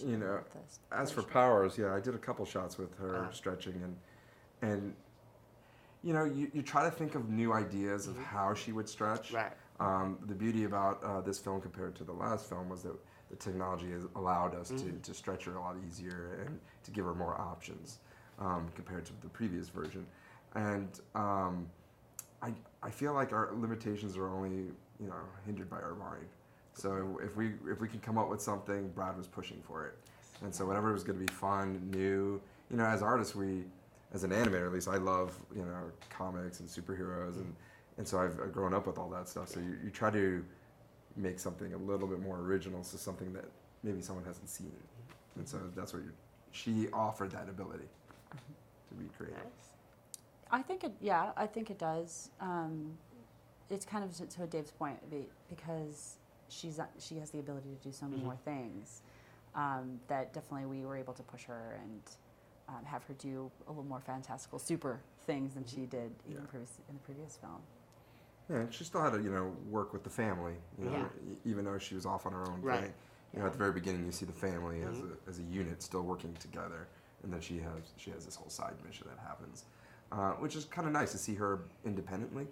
you know, as for Powers, yeah, I did a couple shots with her stretching, and you know, you try to think of new ideas of how she would stretch. Right. The beauty about this film compared to the last film was that the technology has allowed us to stretch her a lot easier and to give her more options compared to the previous version. And I feel like our limitations are only, you know, hindered by our mind. So if we can come up with something, Brad was pushing for it. And so whatever was going to be fun, new, you know, as artists, as an animator at least, I love, you know, comics and superheroes, and so I've grown up with all that stuff. So you try to make something a little bit more original, so something that maybe someone hasn't seen. And so that's what she offered that ability to be creative. Nice. I think it does. It's kind of to Dave's point, because she has the ability to do so many more things, that definitely we were able to push her and have her do a little more fantastical, super things than she did in the previous film. Yeah, and she still had to, you know, work with the family, you know, even though she was off on her own thing. You know, at the very beginning, you see the family as a unit still working together, and then she has this whole side mission that happens, which is kind of nice to see her independently,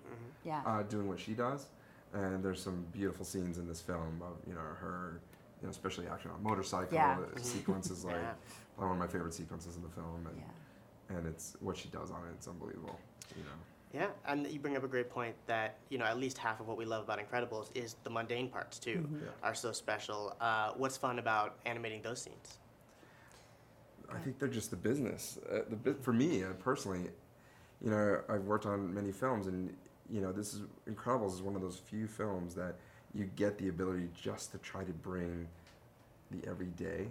doing what she does. And there's some beautiful scenes in this film of, you know, her, you know, especially actually on a motorcycle. The sequence is like one of my favorite sequences in the film, and it's what she does on it. It's unbelievable, you know. Yeah, and you bring up a great point that, you know, at least half of what we love about Incredibles is the mundane parts too, are so special. What's fun about animating those scenes? I think they're just the business. For me personally, you know, I've worked on many films, and you know, Incredibles is one of those few films that you get the ability just to try to bring the everyday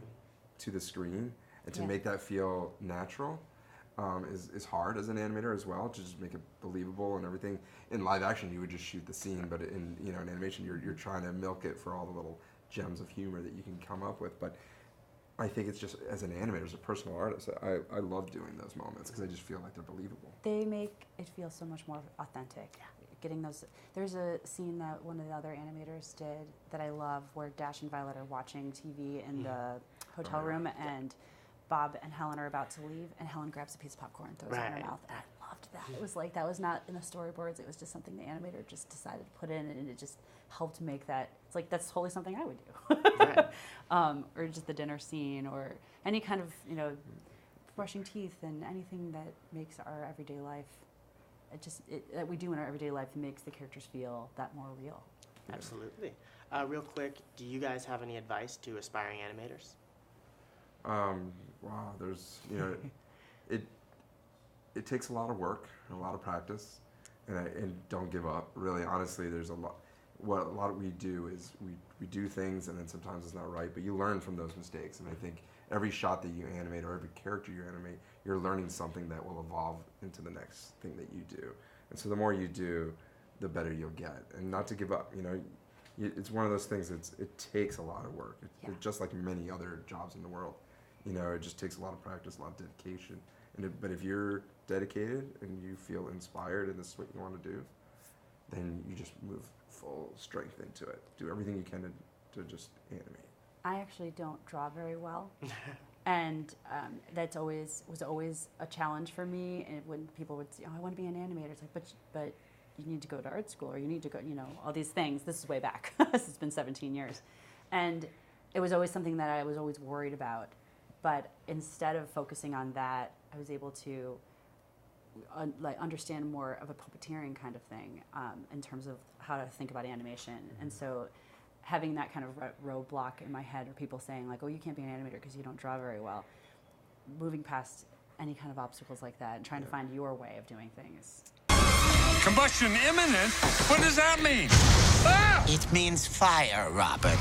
to the screen and to make that feel natural. Is hard as an animator as well, to just make it believable and everything. In live action, you would just shoot the scene, but in animation, you're trying to milk it for all the little gems of humor that you can come up with. But I think it's just, as an animator, as a personal artist, I love doing those moments because I just feel like they're believable. They make it feel so much more authentic. Getting those, there's a scene that one of the other animators did that I love, where Dash and Violet are watching TV in the hotel room, and Bob and Helen are about to leave, and Helen grabs a piece of popcorn and throws it in her mouth. And I loved that. It was like, that was not in the storyboards. It was just something the animator just decided to put in, and it just helped make that. It's like, that's totally something I would do. Or just the dinner scene, or any kind of, you know, brushing teeth, and anything that makes our everyday life, that we do in our everyday life, makes the characters feel that more real. Absolutely. Real quick, do you guys have any advice to aspiring animators? Wow, there's, you know, it takes a lot of work and a lot of practice, and don't give up. Really, honestly, there's a lot. What a lot of we do is we do things, and then sometimes it's not right, but you learn from those mistakes. And I think every shot that you animate, or every character you animate, you're learning something that will evolve into the next thing that you do. And so the more you do, the better you'll get. And not to give up, you know. It's one of those things. It takes a lot of work. It's just like many other jobs in the world. You know, it just takes a lot of practice, a lot of dedication. But if you're dedicated and you feel inspired and this is what you want to do, then you just move full strength into it. Do everything you can to just animate. I actually don't draw very well, and was always a challenge for me. And when people would say, "Oh, I want to be an animator," it's like, but you need to go to art school, or you need to go, you know, all these things. This is way back. This has been 17 years, and it was always something that I was always worried about. But instead of focusing on that, I was able to understand more of a puppeteering kind of thing, in terms of how to think about animation. And so having that kind of roadblock in my head, or people saying like, "Oh, you can't be an animator because you don't draw very well," moving past any kind of obstacles like that and trying to find your way of doing things. Combustion imminent? What does that mean? Ah! It means fire, Robert.